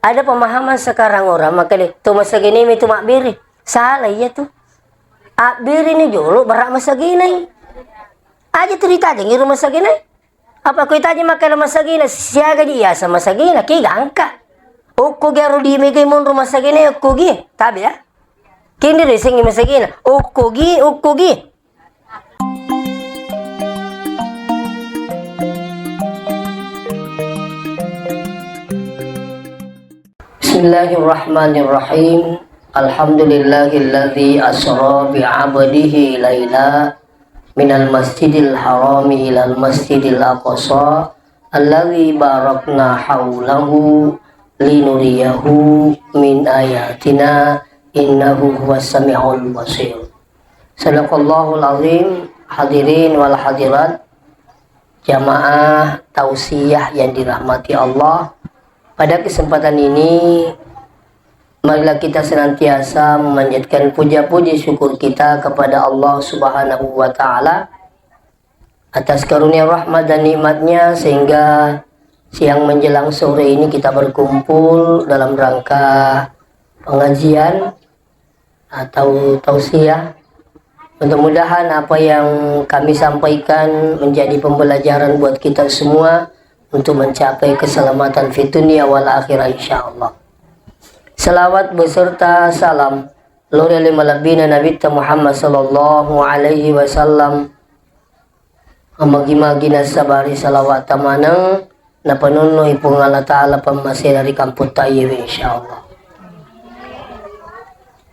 Ada pemahaman sekarang orang maka tu masa gini itu makbiri. Salah ya tuh. Akbiri ini dulu berak masa gini. Aja cerita aja ngiru masa gini. Apa kau tanya makan masa gini? Siaga dia sama masa gini. Kiga angka. Uku garu di mega mun rumah gini uku gi. Tabi ya. Kini deh singi masa gini. Uku gi. Bismillahirrahmanirrahim. Alhamdulillahilladzi asra bi'abdihi laila minal masjidil harami ilal masjidil aqsa alladzi barakna haulahu linuriyahu min ayatina innahu huwas samiul basir. Sadaqallahul azim. Hadirin wal hadirat, jamaah tausiyah yang dirahmati Allah. Pada kesempatan ini, marilah kita senantiasa memanjatkan puja-puji syukur kita kepada Allah Subhanahu wa Ta'ala atas karunia rahmat dan nikmatnya, sehingga siang menjelang sore ini kita berkumpul dalam rangka pengajian atau tausiah. Mudah-mudahan apa yang kami sampaikan menjadi pembelajaran buat kita semua untuk mencapai keselamatan fi dunia wal akhirah insyaallah. Salawat beserta salam lori limalabina Nabi Muhammad sallallahu alaihi wasallam. Amagi-magi nasabari salawat tamanang na panunoy pong Allah Ta'ala pamasih dari kamput tayo insyaallah.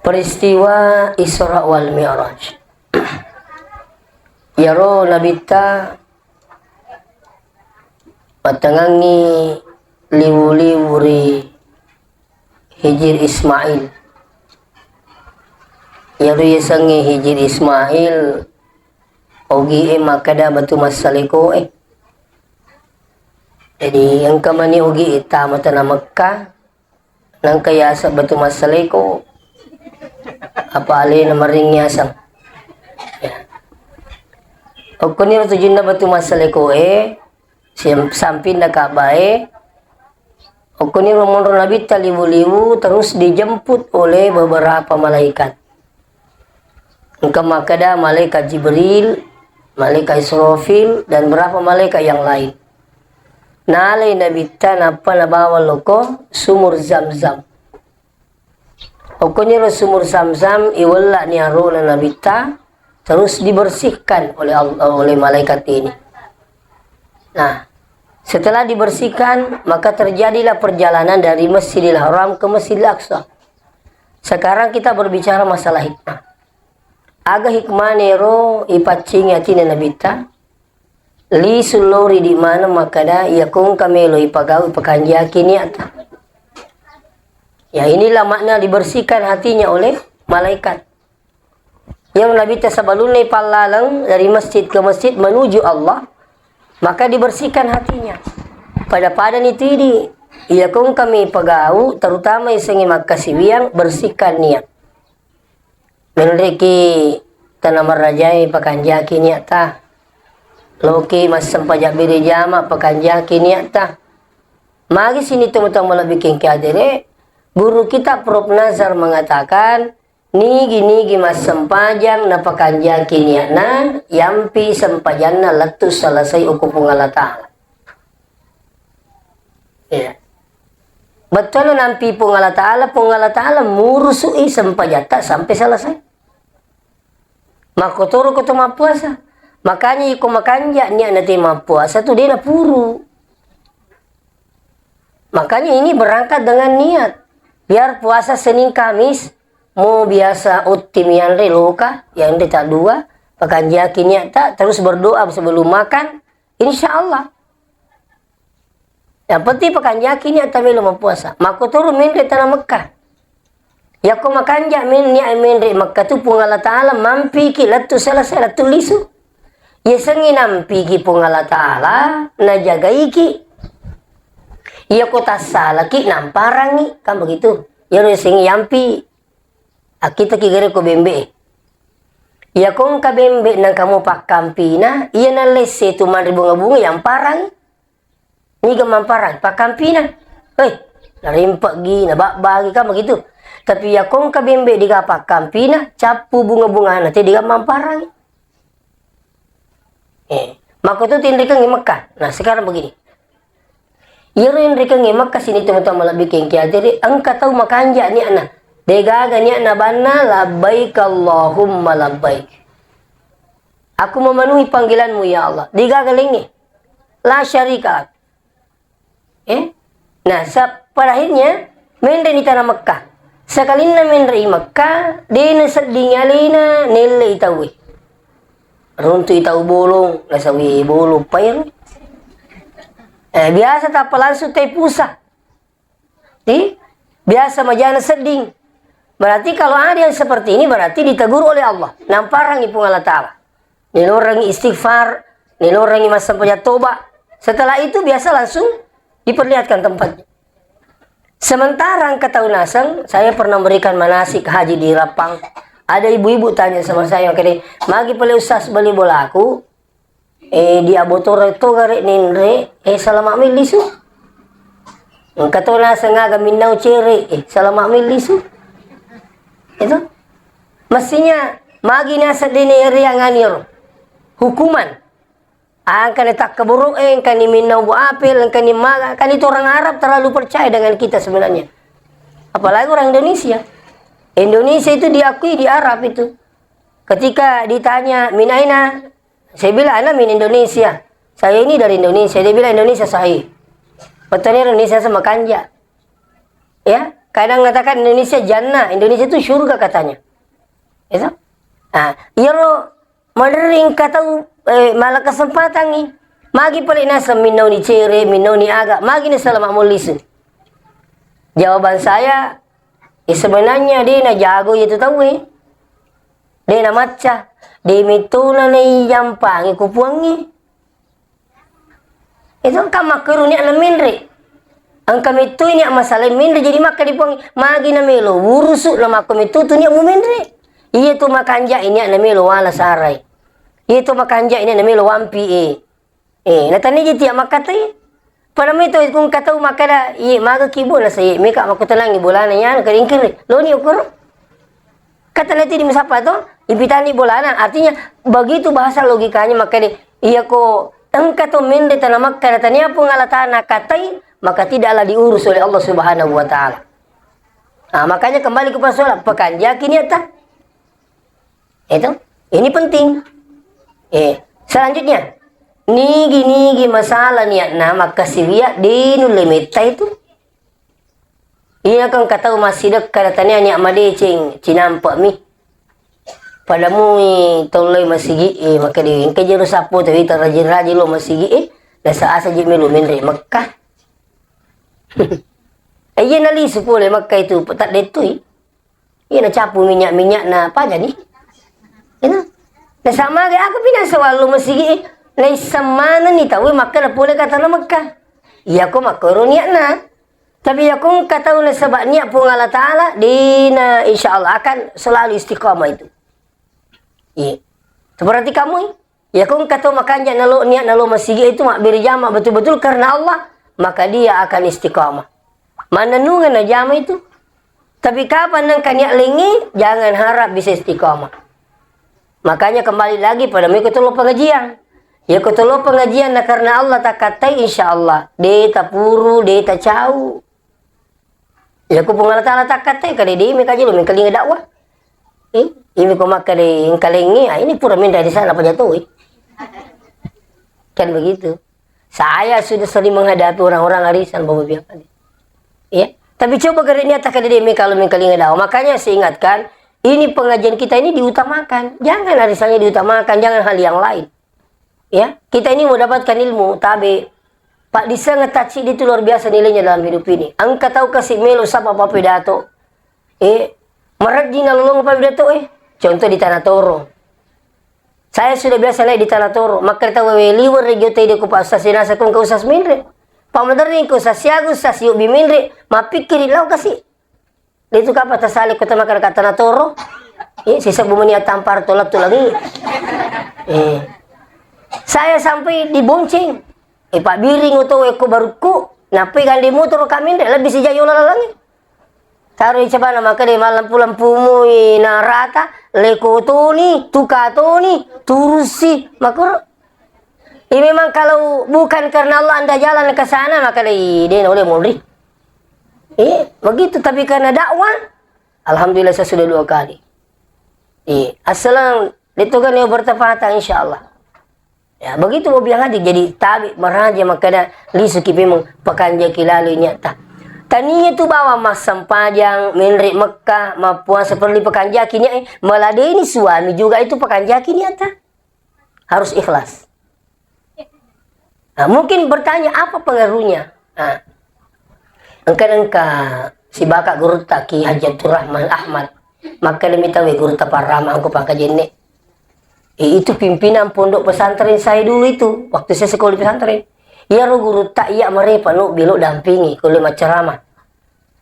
Peristiwa Isra wal Mi'raj. Yaro nabita patangangi liwu-liwuri Hijir Ismail. Yaro yasangi Hijir Ismail ogi makada batu masaliko Jadi yang kamani ogi itama na Mekah nang kaya sa batu masaliko apa ali na maringnya sang. Ya. O kunir tujun na batu masaliko sampin na kabae. O kunir romonro nabi taliwu-liwu terus dijemput oleh beberapa malaikat. Engkau makada malaikat Jibril, malaikat Israfil, dan beberapa malaikat yang lain. Nalay nabita napa nabawa loko sumur Zamzam. O kunir sumur Zamzam iwala ni aro na nabita terus dibersihkan oleh malaikat ini. Nah, setelah dibersihkan, maka terjadilah perjalanan dari Masjidil Haram ke Masjidil Aqsa. Sekarang kita berbicara masalah hikmah. Aga hikmah nero ipacing yatin nabita. Li sulori di mana makada yakung kamelo ipagaw ipakanjaki niata. Ya, inilah makna dibersihkan hatinya oleh malaikat. Yang nabita sabalunay palalang dari masjid ke masjid menuju Allah, maka dibersihkan hatinya. Pada itu ini, ia kung kami pagau, terutama isang magkasiwiyang, bersihkan niat. Menriki tanamar rajay pakanjaki niat ta. Loki mas sampajak biri jama pakanjaki niat ta. Magi sini tumutang malabiking kiadere, guru kita Prof. Nazar mengatakan, nigi mas sempajang na pakanjaki niatna yampi sempajan na latus salasay ukupong Allah Ta'ala. Ya. Betul nampi pong Allah Ta'ala murusui sempajata sampai selesai. Makotoro ko mapuasa. Makanya iko makanja niya nati mapuasa tu dia na puru. Makanya ini berangkat dengan niat. Biar puasa Senin Kamis mau biasa utimian reloka yang kita dua pakai yakinnya tak terus berdoa sebelum makan, insya Allah. Yang penting pakai yakinnya tak belum puasa. Maka turun minre tanah Mekah. Ya kau makan jamin ni minre Mekah tu pun Allah Taala mampi ki latu selesai latu lisu. Ya sengi nampi ki pun Allah Taala na jaga iki. Ya kota salah ki namparangi kan begitu. Ya sengi yampi. Kita kigere ko bembe. Ya kung kabembe nang kamu pak kampina, iya na lese tu man bunga-bunga yang parang. Ni gamang parang pak kampina. Hei, narimpak gi, nabagi ka begitu. Tapi ya kong kabimbe di kapak kampina, capu bunga-bunga nanti di mamparang. Maka itu tindikan di Mekah. Nah sekarang begini. Irin rikang di Mekah sini teman-teman malah bikin kia. Jadi engkau tahu makanja ni anak. Degaga ni anak bana labbaik Allahumma labbaik. Aku memenuhi panggilanmu ya Allah. Degaga lingi. La syarika. Nah, pada akhirnya mendre di tanah Mekah. Sakalina mendre di Mekah, dina sedingnya lina nilai tahu. Runtu tahu bolong, nasawi bolong pair. Biasa tak langsung tay pusat. Biasa majana seding. Berarti kalau ada yang seperti ini berarti ditegur oleh Allah. Namparang ipung Allah Ta'ala. Nilorangi istighfar, nilorangi masa tobat. Setelah itu biasa langsung diperlihatkan tempatnya. Sementara ketaunasan, saya pernah memberikan manasik haji di Rapang. Ada ibu-ibu tanya sama saya, magi pale usas beli bola aku, dia botol itu gare ninre, salamak milisu. Ketaunasan nga gaminaw cere, salamak milisu. Itu, mestinya magi nasa dineri yang anir, hukuman. Ang tak keburuk, kan minaw bu apel, kan maga, kan itu orang Arab terlalu percaya dengan kita sebenarnya. Apalagi orang Indonesia. Indonesia itu diakui di Arab itu. Ketika ditanya, min aina? Saya bilang, ana min Indonesia. Saya ini dari Indonesia. Dia bilang Indonesia sahih. Betulnya Indonesia sama kanja. Ya, kadang mengatakan Indonesia jannah. Indonesia itu surga katanya. Itu. Nah, iro mendering kata malah kesempatan ni. Magi pala nasa minaw ni cere, minaw ni aga. Magi na salamak mulisu. Jawaban saya, sebenarnya dia na jago itu tahu dia na matcha. Dia mituna na iyampang ikupuangi. Itu kan makaru ni na minre. Ang kami tu ni masalah minre jadi maka dipuangi. Magi na melo urusuk na makomitu tu ni mu minre. Iya tu makanja ini na melo wala saray. Iya tu makanja ini na melo wampi natani jadi tiap makatai. Pada itu kung kataw makada maga kibo na sa mika makutanang ibulana yan karingkir lo ni ukur kata leti di misapa to ipitani bulanan artinya begitu bahasa logikanya makanya iya ko engka to mende tanah Makkah tania pun alatana katai maka tidaklah diurus oleh Allah Subhanahu wa taala. Nah, makanya kembali kepada soal pekanja kini tak itu ini penting. Selanjutnya nigi masalah niat na makasiwiya dinu limita itu. Iya kan kata masih dek katanya niat madecing cinampak mi. Padamu tolong masih maka di kejeru sapu tapi terrajin lo masih nasa asa je melu mendre Mekah. Iya nali sepuluh Mekah itu tak detui. Iya na capu minyak na apa jadi? Ini. Nah sama kayak aku pindah selalu masih Laisa mana ni tahu maka dah boleh kata na Mekah. Ya ko makoro niat na. Tapi ya kong kata na sebab niat pun Allah Ta'ala dina insyaallah akan selalu istiqamah itu. Seperti kamu ya kong kata makanya nalo niat nalo masih itu mak berjamaah betul-betul karena Allah maka dia akan istiqamah. Mananungan na jama itu. Tapi kapan nang niat lingi jangan harap bisa istiqamah. Makanya kembali lagi pada mengikuti pengajian. Ya ketolo pengajian na karena Allah tak katai insyaallah dia tak puru dia tak cau. Ya ku pengalat Allah tak katai kali dia mi kaji lo mi kaling dakwah. Ini ko makade kalingi ini pura minda di sana apa jatuh. Kan begitu. Saya sudah sering menghadapi orang-orang arisan bawa biakan. Ya, tapi coba kali ini tak dia mi kalau mi kaling dakwah. Makanya saya ingatkan ini pengajian kita ini diutamakan. Jangan arisannya diutamakan, jangan hal yang lain. Ya, kita ini mau dapatkan ilmu, tapi Pak Disa ngetaci itu luar biasa nilainya dalam hidup ini. Angka tahu kasih melo sapa apa pidato. Merajin lalong apa pidato Contoh di Tanah Toro. Saya sudah biasa naik di Tanah Toro. Maka tahu liwar regio tadi ko pa usas sinasa kung kausas minre. Pamadarin ko sa siago sa siyo biminre. Mapikir ilaw kasi. Dito ka pa tasali ko tamakar ka Tanah Toro. Sisa bumani at tampar tulak tulagi. Saya sampai dibonceng. Pak Biring itu ko baruku. Napi kan di motor kami lebih si jayo lalangi. Taruh coba nama kade malam lampu na rata leko toni tuka toni turusi makro. Ini memang kalau bukan karena Allah anda jalan ke sana maka dia oleh mulri. Begitu tapi karena dakwah, alhamdulillah saya sudah 2 kali. Assalam itu kan yang bertepatan insyaallah. Ya begitu mau bilang adik jadi tabi meraja makanya lisu memang pekanjaki lalu nyata. Taninya tu bawa mas sempajang menrik Mekah mapuan seperti pekanjakinya meladeni suami juga itu pekanjakinya ta harus ikhlas. Nah, mungkin bertanya apa pengaruhnya? Nah, engka si bakak guru taki Hajatur Rahman Ahmad maka demi tahu guru taparama aku pangka jenne. Itu pimpinan pondok pesantren saya dulu itu waktu saya sekolah di pesantren. Ya guru tak iya mereka nu bilo dampingi kalau ceramah.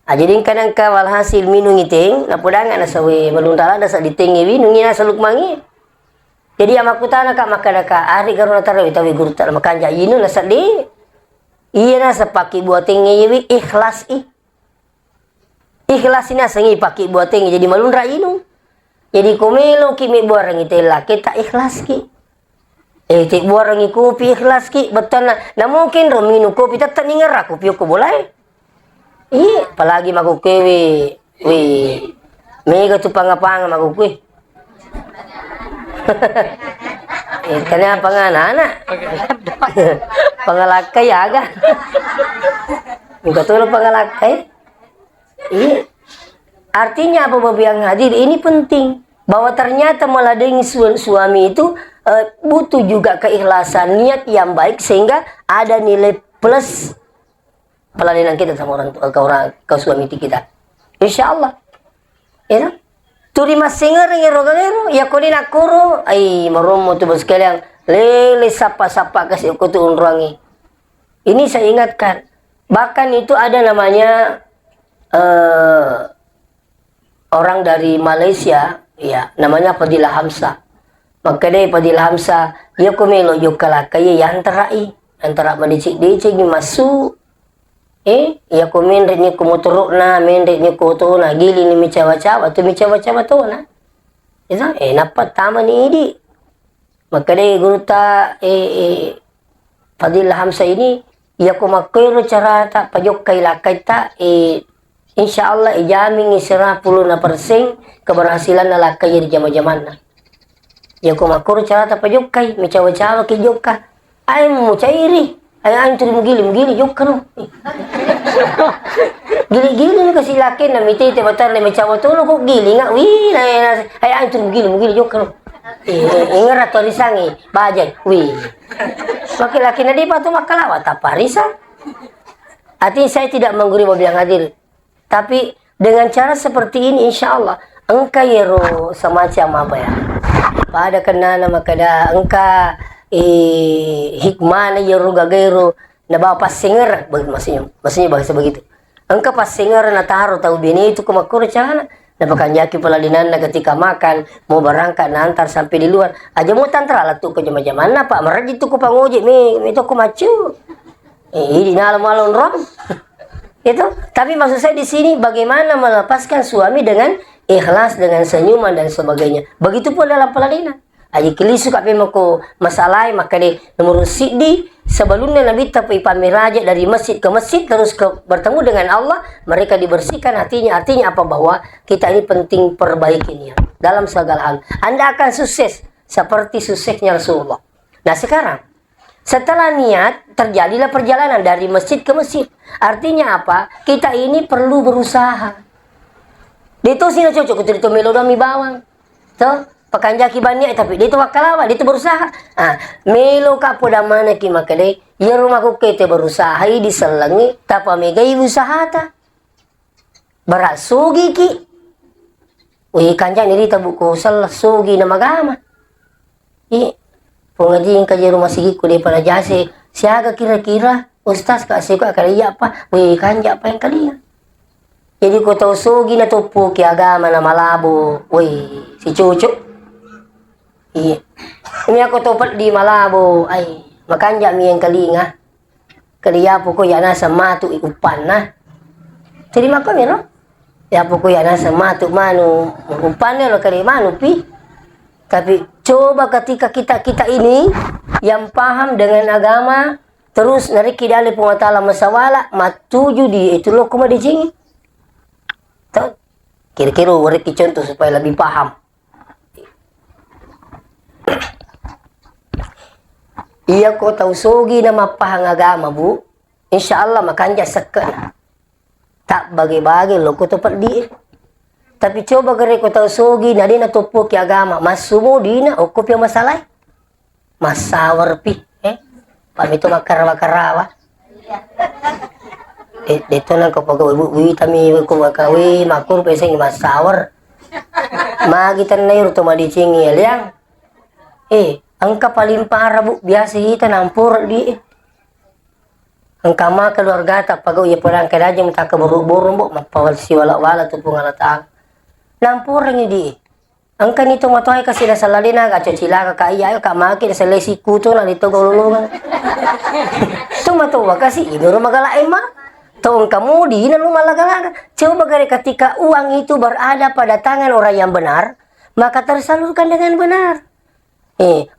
Jadi kadang walhasil minung iting napudangan sawe balundala dasa ditingi winungi na saluk mangi. Jadi amaku tanah kak makadaka ari garuna taraw itawi guru tak makanja inu na sadi. Iya na sapaki buat tingi wi ikhlas Ikhlas ina sengi paki buat tingi jadi malundra inu. Jadi komelo kimi buarang itela kita ikhlas ki. Tik buarang kopi ikhlas ki betul na mungkin ro minum kopi tetap ningar kopi ko boleh. Apalagi maku kewe, mega tu pangapanga maku kue. Kanya pangana pangalakai aga. Muka tu pangalakai. Artinya apa babi yang hadir ini penting bahwa ternyata meladeni suami itu butuh juga keikhlasan niat yang baik sehingga ada nilai plus pelayanan kita sama orang tua ke suami kita. Insya Allah. Ya. Turi masingar yang rogagero ya koni nakuro ai maromo tu sekalian lele sapa-sapa kasih aku tu unrangi. Ini saya ingatkan. Bahkan itu ada namanya orang dari Malaysia, ya namanya Fadilah Hamzah. Maka dia Fadilah Hamzah, ya kumelo yukala kaya yang antara mendicik-dicik ni masuk. Ya kumin ni kumuturuk na, mendik ni kuto na, gili ni micawa-cawa, tu micawa-cawa tu na. Isa, napat tama ni idi. Maka dia guru ta, Fadilah Hamzah ini, ya kumakiro cara tak pajok kay lakay ta, insya Allah ijamin isra 10% keberhasilan na lakay di jama-jaman na. Ya kumakiro cara tak pajok kay, micawa-cawa kay joka. Ay mo cairi. Ay turi mugili joka no. Gili-gili ni kasi laki na mitite batar na micawa tulo ko gili nga. Wi na ay turi mugili joka no. Ingat atau risangi bajai. Wi. Laki-laki na di pa tu makalawa taparisan. Artinya saya tidak mengguri mobil yang hadir. Tapi dengan cara seperti ini insya Allah engkau yero semacam apa ya? Pada kenana makada engkau hikmah na yero gagero na bawa pasinger maksudnya bahasa begitu. Engkau pasinger na taruh tahu bini itu kumakuru cana. Na pakanjaki peladinan na ketika makan mau berangkat na antar sampai di luar aja mau tantra lah tuh ke jama-jama na pak merajit tuh ku pangoji mi itu ku macu. Ini malam-malam rom. Itu tapi maksud saya di sini bagaimana melepaskan suami dengan ikhlas dengan senyuman dan sebagainya begitu pun dalam peladinan aja kelisu kape mako masalah maka di nomor sidi sebelumnya Nabi tapi pamiraja dari masjid ke masjid terus bertemu dengan Allah mereka dibersihkan hatinya artinya apa bahwa kita ini penting perbaikinya dalam segala hal Anda akan sukses seperti suksesnya Rasulullah. Nah sekarang setelah niat, terjadilah perjalanan dari masjid ke masjid. Artinya apa? Kita ini perlu berusaha. Dito sina cocok dito melodami bawang. So, pakanjaki banyak tapi dito wakalawa, dito berusaha. Melo ka poda mana ki makade, ya rumah ko kete berusaha di selengi tapa megai usaha ta. Berasugi ki. Wi kanjang ni tabuko sal sugi na magama. Pengajian kaji rumah sigi kuliah pada jase siaga kira-kira ustaz kasih kok kalian apa wih kanja apa yang kalian jadi kau tahu sugi na topo ki agama na Malabo wih si cucuk iya ini aku topat di Malabo ay makanja mi yang kalinga Kaliya po ko yana sa matu iupan na. Terima kami no? Ya po ko yana sa matu manu upan na kali manu pi. Tapi coba ketika kita ini yang paham dengan agama terus nariki dali pengatala masawala matuju di itu lo kuma dijing. Tahu? Kira-kira wariki contoh supaya lebih paham. Iya ko tahu sogi na mapahang agama bu, insya Allah makanja sakka. Tak bagi-bagi lo ko tepat di. Tapi coba gere ko tahu sogi na di na tupo ki agama, masumo di na okup yang masalah. Masawar pi, pamito makarawa-karawa. Dito na ko pag wi tami ko makawi makur peseng masawar. Magitan na yun tumadicing yang. Ang kapaling para bu, biasa hita nampur di. Ang kama keluarga tak pagaw ya pulang kadaja minta keburu-buru bu, mapawal si wala-wala tu pungan atang. Nampur ni di. Ang kanito matoy kasi nasa lalina ka cila ka kaya ka maki nasa lesi kuto na dito gululungan. Tumatuwa kasi inuro magalain ma. Taong kamu di na lumalagalaga. Coba gari ketika uang itu berada pada tangan orang yang benar, maka tersalurkan dengan benar.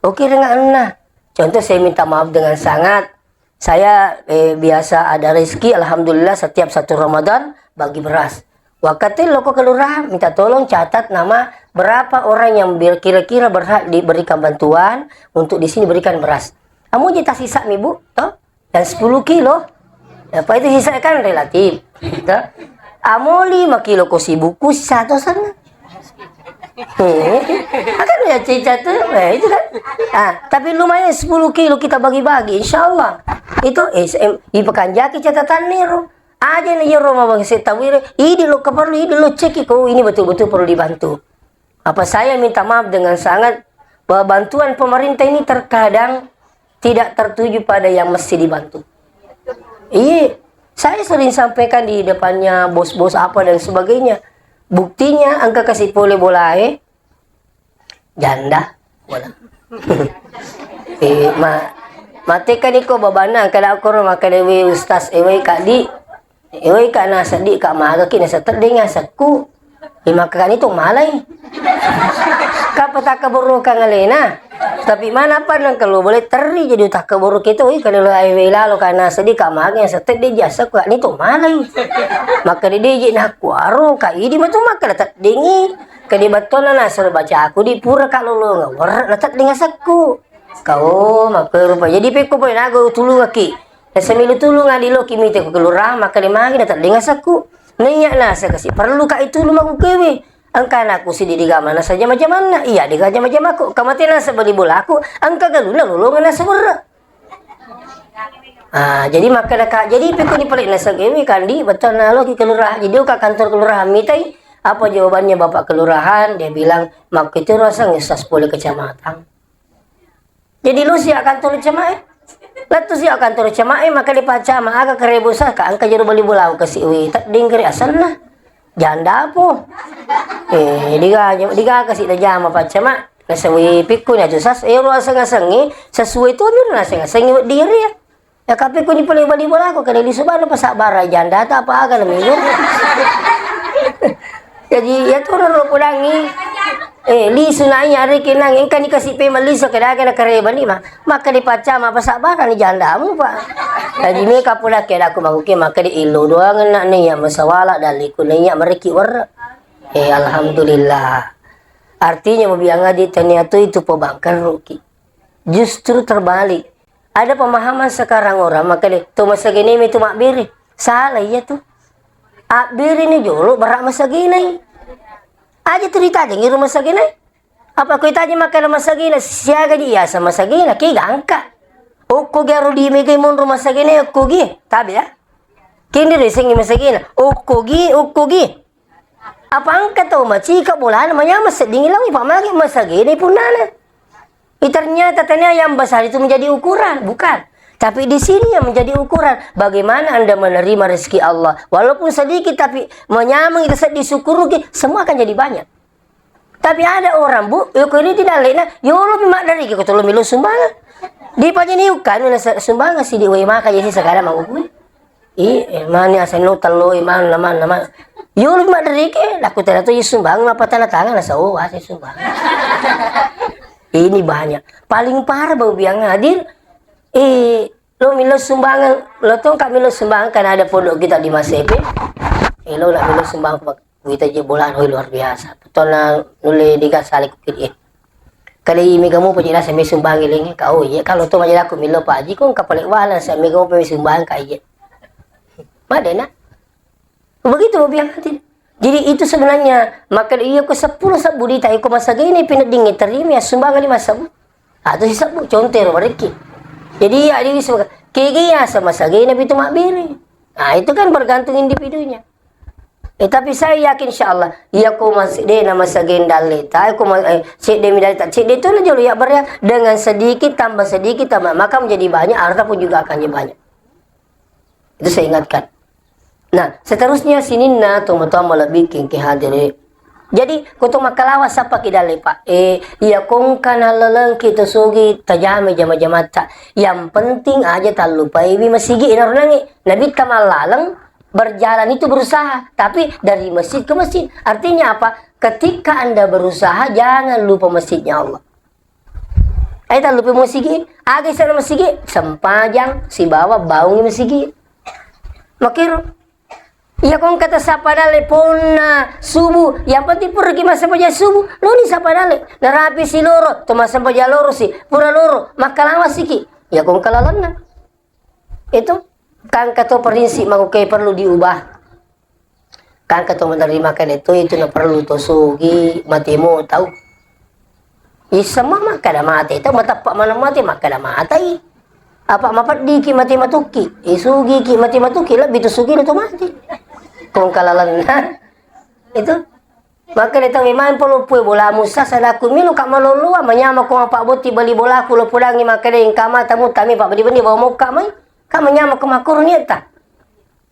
Oke dengan nah. Contoh saya minta maaf dengan sangat. Saya biasa ada rezeki, alhamdulillah setiap satu Ramadan bagi beras. Waktu loko kelurahan minta tolong catat nama berapa orang yang kira-kira berhak diberikan bantuan untuk di sini berikan beras. Kamu jita sisa nih bu, toh? Dan 10 kilo. Apa itu sisa kan relatif. Toh? Amo 5 kilo ko sibuku satu sana. Akan ya cica tuh, itu kan. Tapi lumayan 10 kilo kita bagi-bagi, insya Allah. Itu ipakanjaki catatan niro. Aja nih rumah bang setawir, ini lo keperlu, ini lo cek kau ini betul-betul perlu dibantu. Apa saya minta maaf dengan sangat bahwa bantuan pemerintah ini terkadang tidak tertuju pada yang mesti dibantu. Iya, saya sering sampaikan di depannya bos-bos apa dan sebagainya. Buktinya angka kasih pole boleh janda bola. Mati kan iko babana kada ako ro makadewi ustaz ewe kadi ewe kana sadi ka maga kina sa terdinga saku lima kan itu malay kapata kaburu ka ngalena tapi mana pa nang kalau boleh terri jadi utak kaburu kita kada lo ewe lalo kana sadi ka maga sa terding jasa ku ni to malay maka di na kuaro ka idi matu maka terdingi kadi baton na sa baca aku di pura ka lolo ngawar natat dinga saku kau maka rupa jadi peko boy nago tulung aki semilu tulung adilo kimi te ko kelurah maka limagi natat dinga saku nanya na sa kasi perlu ka itu lumaku kewe angka naku si didigama na saja macam mana iya digaja macam aku kamati na sa bali bola aku angka galuna lolongan na sa burra. Jadi maka jadi peko ni pelik na sa kewe kandi betul na lo ki kelurah jadi ka kantor kelurahan mitai apa jawabannya Bapak Kelurahan? Dia bilang, mak itu rasa ngesas boleh kecamatan. Jadi lu siap kantor cemae? Lalu siap kantor cemae maka dipaca mah agak kerebusa ka angka jero bali bulau ke siwi tak dingkeri asalna. Janda po. Diga kasih da jama paca mah nasawi pikku nya jusas ro asang-asangi sesuai itu mir na asang-asangi diri ya. Ya kape ko ni pala bali bulau ko kada disubano pa sa bara janda ta apa aga namigo. Jadi ya tu orang pulangi li sunai hari kenang engkau ni kasih pemali sekedar kena kereba ni maka dipaca mah pasak barang ni jandamu pak. Jadi mereka pula kena aku makuke maka di ilu doang nak ni yang masawala dari kunanya mereka war. Alhamdulillah. Artinya biang adi ternyata itu pembangkang ruki. Justru terbalik. Ada pemahaman sekarang orang maka di tu masa gini itu makbiri salah ya tu. Abir ini jolo berak masa gini. Aja cerita aja ngiru masa gini. Apa kau tanya makan masa gini siaga dia sama masa gini ki gangka. Okko garu di mega mon rumah masa gini okko gi. Tabi ya. Kini resengi masa gini. Okko gi. Apa angkat tahu maci ka bola namanya masa dingin lagi pamagi masa gini pun nana. Ternyata yang besar itu menjadi ukuran, bukan. Tapi di sini yang menjadi ukuran bagaimana Anda menerima rezeki Allah. Walaupun sedikit tapi menyamang itu disyukuri semua akan jadi banyak. Tapi ada orang bu, ini tidak lain. Yo lo mimak dari kita lo milu sumbangan. Di pa niukan na sumbangan si di way maka jadi segala mangukui. Mani asan no talo iman naman. Yul madri ke laku tala to sumbang apa tanda tangan na sa si sumbang. Ini banyak. Paling parah bau biang hadir. Lo milo sumbangan, lo tong kami lo sumbangan karena ada pondok kita di Masepe. Lo nak milo sumbangan kita jebolan luar biasa. Betul na nuli digasalik kiri. Kali ini kamu pajila sa may sumbang iling kau iya kalau to majila ko milo pa aji kung kapalik wala sa may kamu may sumbang ka iya. Mada na. Begitu biang hati. Jadi itu sebenarnya maka iya ko 10 sabu di tayo ko masagay na pinadingit terima ya sumbangan 5 sabu. Atau si sabu contero mereka. Jadi ya di kaya sama masagay na pitu makbiri. Nah itu kan bergantung individunya. Tapi saya yakin insyaallah ia ko masde na masagin dalita ko cede dalita cede itu lah jauh ya beria dengan sedikit tambah maka menjadi banyak harta pun juga akan jadi banyak. Itu saya ingatkan. Nah seterusnya sini na tuma lebih ke hadir. Jadi kutong makalawas sa pakidali pa iya kung kanalalang kita sugi tajame jama-jamata yang penting aja tak lupa ibi masigi inarunangi nabi tamalalang berjalan itu berusaha, tapi dari masjid ke masjid. Artinya apa? Ketika Anda berusaha, jangan lupa masjidnya Allah. Tak lupa masjid. Agak sana masjid, sempajang si bawa baungi masjid. Makir, iya kong kata sapadale pona subuh. Yang penting pergi masa paja subuh. Lo ni sapadale. Narapi si loro, to masa paja loro si pura loro. Makalawas siki. Ya kong kalalan na. Itu. Kan kato prinsip magukai perlu diubah. Kan kato menerima kan itu na perlu to sugi matimu tahu. Sama maka dah mati itu matapak mana mati maka dah mati. Apa mapat di ki mati matuki. Sugi ki mati matuki lah bitu sugi itu mati. Kung kalalan na itu. Maka datang iman perlu pui bola musa sadaku milu kak malolu amanya ko apa boti bali bola ku lo pulangi maka deng kama tamu tami pak badi bawa muka mai. Kamu nyama ke makur ni tak?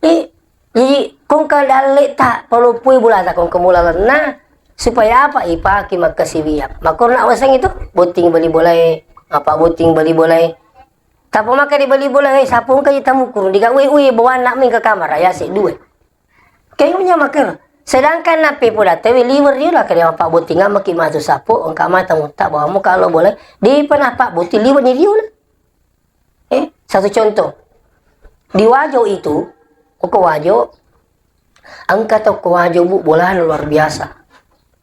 Jadi kung kadali tak perlu pui bulan tak kung kemulalan na supaya apa ipaki magkasibiyak. Makur na wasang itu buting bali boleh apa buting bali boleh. Tapo maka di bali boleh sapung kayo tamu kurun diga uy bawa nak min ke kamar ya si dua. Kayo nya makar. Sedangkan napi po dati liver dia lah kaya apa buting maki matu sapo ang kamata mo tak bawa mo kalau boleh di panapa buting liver ni dia lah. Satu contoh. Di Wajo itu, koko Wajo, ang kata ko Wajo bu bola luar biasa.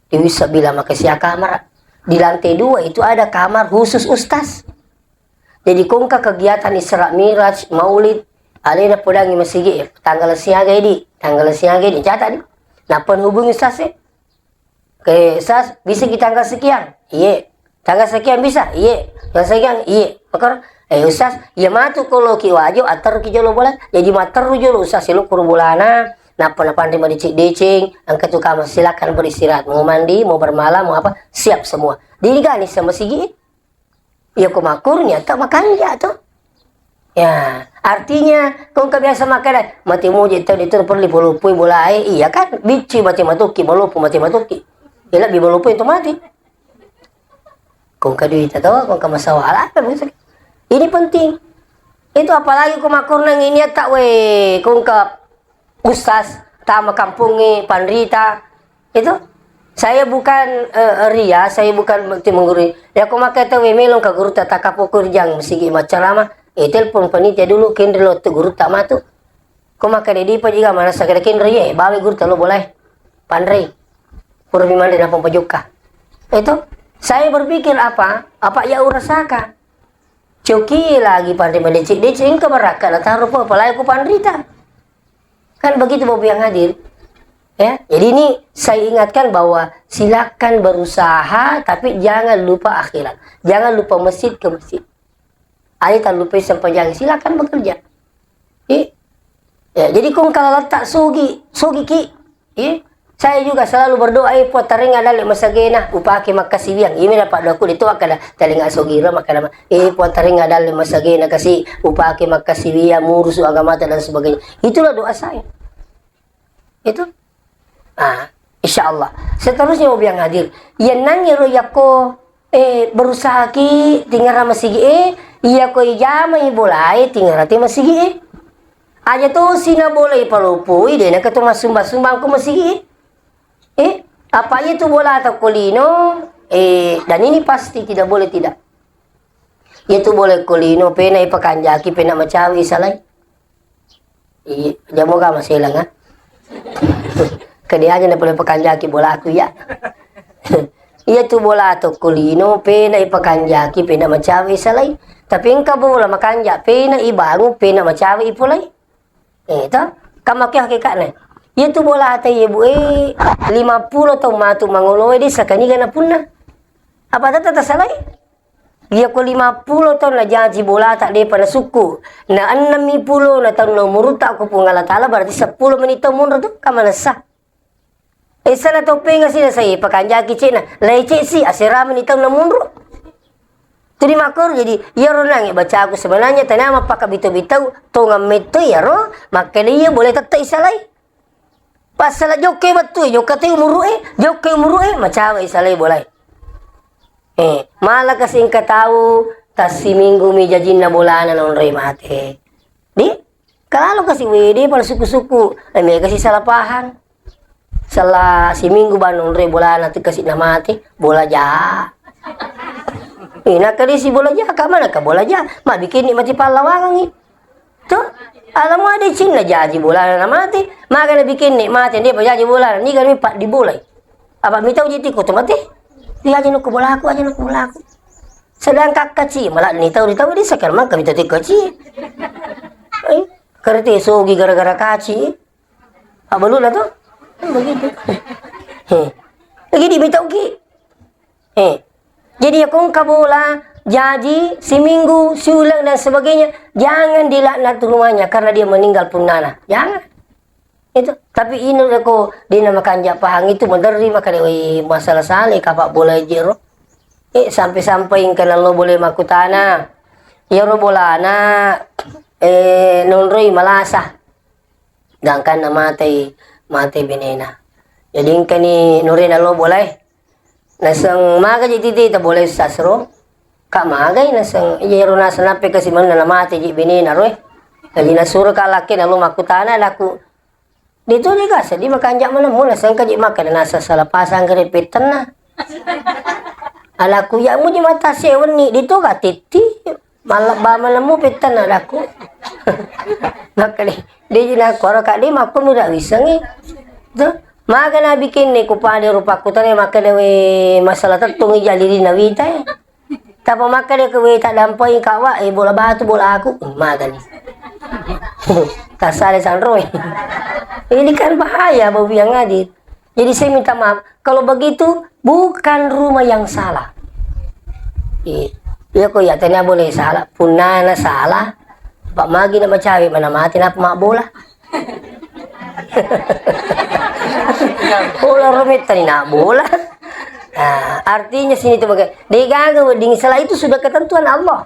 Di bisa bilang makasih kamar. Di lantai 2 itu ada kamar khusus ustaz. Jadi kung kegiatan Isra Miraj, Maulid, alena pudangi masigi tanggal siaga ini, catat di. Nah penghubungi ustaz ke ustaz bisa kita tanggal sekian, iya. Tanggal sekian bisa, iya. Tanggal sekian, iya. Makar ustaz, ya matu kalau ki Wajo atar ki jolo bola, jadi matar jolo ustaz lu kuru bolana, napa terima dicing, angkat tu kamar silakan beristirahat, mau mandi, mau bermalam, mau apa, siap semua. Digani sama sigi, ya kau makurnya tak makan ya tuh. Ya, artinya kau kebiasa makan, mati mau jadi itu perlu pui bola iya kan, bici mati matuki, malupu mati matuki, ya lebih malupu itu mati. Kau kaduit atau kau kemasalah apa begitu? Ini penting. Itu apalagi kumakur nang ini tak we kungkap ustaz tama kampungi pandrita. Itu saya bukan ria, saya bukan mengguri. Ya kumakai tahu we melong ka guru tata kapukur jang sigi macalama. Telepon panitia dulu kindro tu guru tak matu. Kumakai di pa juga mana sakit kindro ye, bawa guru talo boleh. Pandri. Purbi mandi na pampajuka. Itu saya berpikir apa ya urasaka. Coki lagi pandai mendecik-decik ke beraka lah taruh apa apalagi aku pandrita. Kan begitu Bapak yang hadir. Ya, jadi ini saya ingatkan bahwa silakan berusaha tapi jangan lupa akhirat. Jangan lupa masjid ke masjid. Ayo tak lupa sampai jangan silakan bekerja. Ya, jadi kung kalau letak sugi ki. Saya juga selalu berdoa po taringa dali masagena upaki makasibiang. Ini dapat doaku itu akan talinga sogira makana po taringa dali masagena kasi upaki makasibiang murus agama dan sebagainya. Itulah doa saya. Itu. Insyaallah. Seterusnya mau biang hadir. Yan nangiro yako berusaha ki tinggal masigi Iya ko ijama ibolay tinggal rati masigi. Aja tuh sina boleh palupu ide na kato masumba-sumbang ko masigi. Apa itu bola atau kulino? Dan ini pasti tidak boleh tidak. Itu boleh kulino pena ipakanjaki pena macawi salay. Jamu ka masilang ha. Kadi aja na boleh pakanjaki bola aku ya. Iya tu bola atau kulino pena ipakanjaki pena macawi salay. Tapi engkau bola makanja pena ibangu pena macawi ipulay. Ito kamaki hakikatnya. Iya tu bola atau ibu 50 tau matu manguloy di sakaniga na pun na. Apa tata salay? Dia ko 50 tahun na janji bola tak de pada suku. Na 60 na tahun na muruta ko pungala tala berarti 10 menit mun tu kamana sah. Sana to penga sila sa ipakanjaki cina. Lece si asira menit na munro. Terima makor jadi ya ro nang baca aku sebenarnya tanama pakabito-bitaw to ngameto ya ro makaliya boleh tatai salay. Pasal joke batu joke umuru macawa isalay boleh. Malah kasing katahu tas si minggu mi jajin na bolana non rey mate. Di kalau kasih wede pada suku-suku may kasih salapahan. Salah si minggu ba non rey bolana ti kasih na mate bola ja. Nak kali si bola ja ka mana ka bola ja ma bikin ni mati palawangan ni. Tuh alam mo ada cina jaji bola na mati maka na bikin ni mati dia pajaji bola ni kan mi pak di bola. Apa mi tahu jiti ko to mati? Dia aja nuku bola aku. Sedang kakak ci malah ni tahu di sekarang mah kami tadi kecil. Kerti sogi gara-gara kaci. Apa lu lah tu? Begitu. Lagi di minta ugi. Jadi aku bola, jaji, si minggu, si ulang dan sebagainya, jangan dilaknat rumahnya karena dia meninggal punana. Jangan. Itu. Tapi ini aku dinamakan japahang itu menerima kali masalah saleh kapak bola jero. Sampai-sampai kana lo boleh makutana. Ya ro bolana nonroi malasa. Dangkan na mate benena. Jadi kani norena lo boleh. Nasang maga jiti ta boleh sasro. Ka magay nasang yero na sanape kasi man na mate ji benena roy. Kali nasuro ka laki na lo makutana laku. Dito ni ka di makanja man mo nasang ka ji makan nasa salapasan ka repetan na. Ala kuya mo di mata sewen ni dito ka titi. Malak ba man mo petan na laku. Makali di na koro ka di makon udah wisang eh. Maga na bikin ni kupade rupa kutane makade we masalah tertung jaliri na wita. Tapa makade ke we tak dampoi kawa bola batu bola aku maga ni. Kasare sanroy. Ini kan bahaya bau yang ngadit. Jadi saya minta maaf kalau begitu bukan rumah yang salah. Iya ko ya tanya boleh salah punana salah. Pak magi na macawi mana mati na mak bola. Bola rumit tadi nak bola. Nah, artinya sini tuh bagai diganggu ding salah itu sudah ketentuan Allah.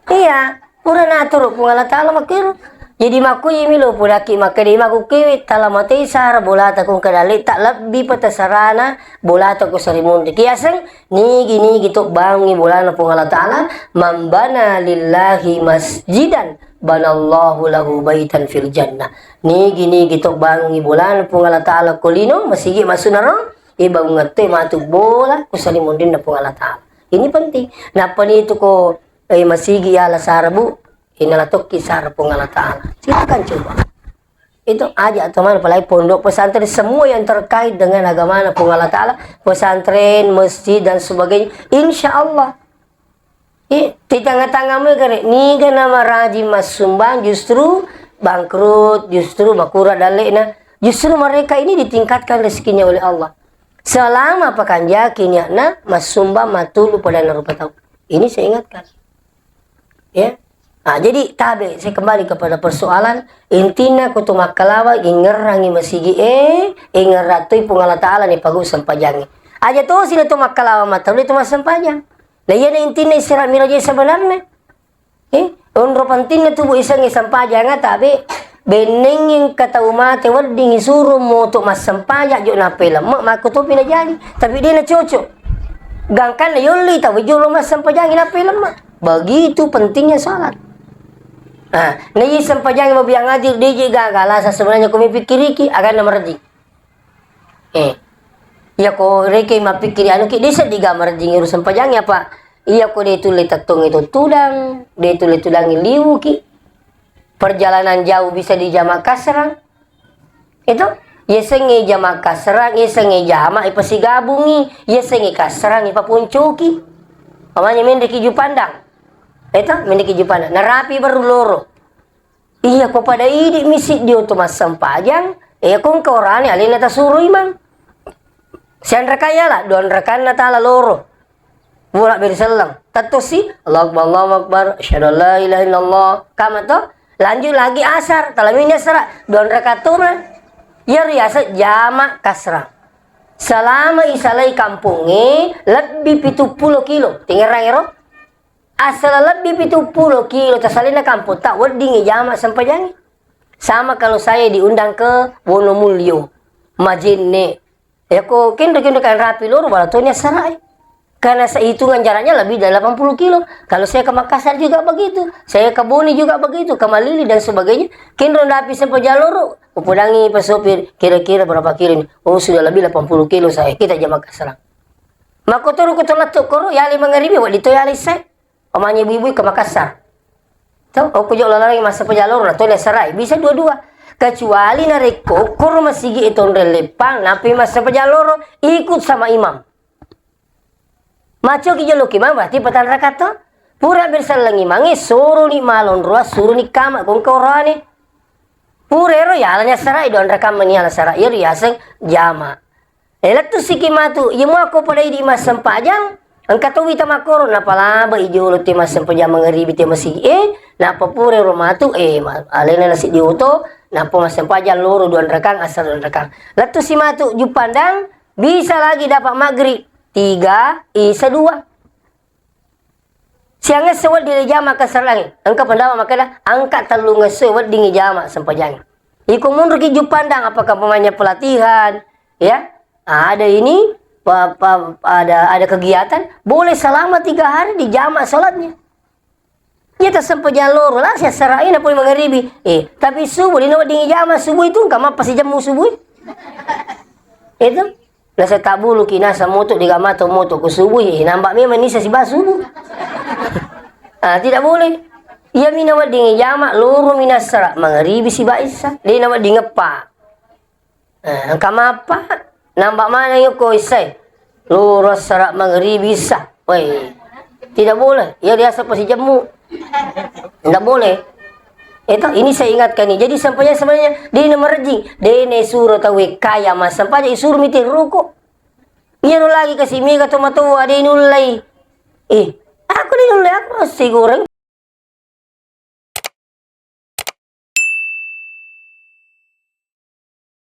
Iya, pura natur pungala ta'ala makiru. Jadi maku milo puraki makadi maku kiwi tala mati sar bola ta kung kadali tak lebih patasarana bola ta ko sarimundi. Kiasang ni gini gitu bangi bola na pungala ta'ala mambana lillahi masjidan banallahu lahu baitan fil jannah. Ni gini gitu bangi bola na pungala ta'ala kolino masigi masunaro iba ngate matu bola ko sarimundi na pungala ta'ala. Ini penting. Napa ni itu ko masigi ala sarabu inalatok kisah pengala ta'ala. Silakan coba. Itu aja teman apalagi pondok pesantren semua yang terkait dengan agama pengala ta'ala, pesantren, masjid dan sebagainya. Insya Allah. Di tengah-tengah mereka ni nama rajin mas sumbang justru bangkrut, justru makura dalekna. Justru mereka ini ditingkatkan rezekinya oleh Allah. Selama pakan yakinnya na mas sumbang matulu pada narupa tahu. Ini saya ingatkan. Ya. Nah, jadi tabe saya kembali kepada persoalan intina kutu makalawa ingerangi masigi ingeratui pungala ta'ala ni pagu sampajangi. Aja tuh sila tu makalawa mata itu mas sampajang. Lah iya na intina isira miraja sebenarnya. Unro pantin na tubuh isang sampajang tabe beneng yung kataumate wading isuro mo to mas sampajang jo na pela mak kutu pinajani tapi dia na cocok. Gangkan na yuli tawe julo mas sampajang na pela mak. Begitu pentingnya salat. Nah, nai sampajang mabiang ngadir DJ gagal sebenarnya kami pikir iki akan namarji. Ya ko reke mapikiri anu ki desa diga marjing urusan pajangnya Pak. Iya ko dia tulis tatung itu tudang, dia tulis tudang liu ki. Perjalanan jauh bisa di jamak kasrang. Itu ya sengi jamak kasrang, ya sengi jamak ipasi gabungi, ya sengi kasrang ipapuncuki. Pamanya mendeki jupandang. Itu mendeki jupandang. Narapi baru loro. Iya ko pada idi misi dia tuh mas sampajang, kung korani alina ta suruh imang. Sian rekaya lah, don rekan na tala loro. Mula berselang. Tentu sih, Allahu Akbar, asyhadu an la ilaha illallah. Kama to, lanjut lagi asar, talaminnya serak, don rekaturan. Ya riasa jamak kasrah. Selama isalai kampungi, lebih 70 kilo. Tinggal rangero. Asal lebih 70 kilo, tersalina kampung, tak wadingi jamak sampai jangi. Sama kalau saya diundang ke Wonomulyo, Majene. Ya kok kendo kan rapi loro balatonya sarai. Karena sehitungan jaraknya lebih dari 80 kilo. Kalau saya ke Makassar juga begitu. Saya ke Boni juga begitu. Ke Malili dan sebagainya. Kendo rapi sampai jalur. Upudangi pesopir. Kira-kira berapa kilo ini? Oh sudah lebih 80 kilo saya. Kita jam Makassar. Makotoro kutolat tukoro. Yali mengeribi. Wadito yali saya. Omanya ibu ke Makassar. Tahu? Aku juga lagi masa pejalur. Nah, toilet serai. Bisa dua-dua. Kecuali nareko koro masigi itu relepang napi masa pejaloro ikut sama imam. Maco kijalo kimam berarti petan rakato pura bersalang imangi suruh ni malon ruas suruh ni kama kong korani purero ya alanya sarai don rekam meni ala sarai ya riaseng jama. Elatu sikimatu yemo ako pada idi mas sempajang angkat tu wita makoro napalaba ijolo ti mas sempajang mengeribi ti masigi napa pure romatu alena nasi diuto napa mas sempajang loro don rekang asal don rekang. Latu si matu jupandang bisa lagi dapat maghrib 3 isa 2. Siangnya sewat di jama kasalangi. Angka pendawa makanya angkat telunga sewat di jama sempajang. Iku mundur ki jupandang apakah pemainnya pelatihan ya? Ada ini ada kegiatan boleh selama 3 hari di jama salatnya. Kita sampai jalur lah saya serahin apa yang mengharibi. Tapi subuh di nawat jama subuh itu kama pasti jamu subuh. Itu nasa tabulu kina sa moto di gamato moto ko subuh nambak memang ni sa si subuh. Tidak boleh. Ia minawat di jama loro minasara mengharibi si baisa. Dia nawat di ngepa. Kama apa? Nambak mana yung ko isay. Loro sara mengharibi sa. Tidak boleh. Ia biasa pasti jamu. Tidak boleh. Ini saya ingatkan nih. Jadi sampainya sebenarnya dia merjing. Dia suruh tahu kaya mas sampainya suruh mitir ruko. Iya lagi kasih mega tomato ada nulai. Aku dinulai aku masih goreng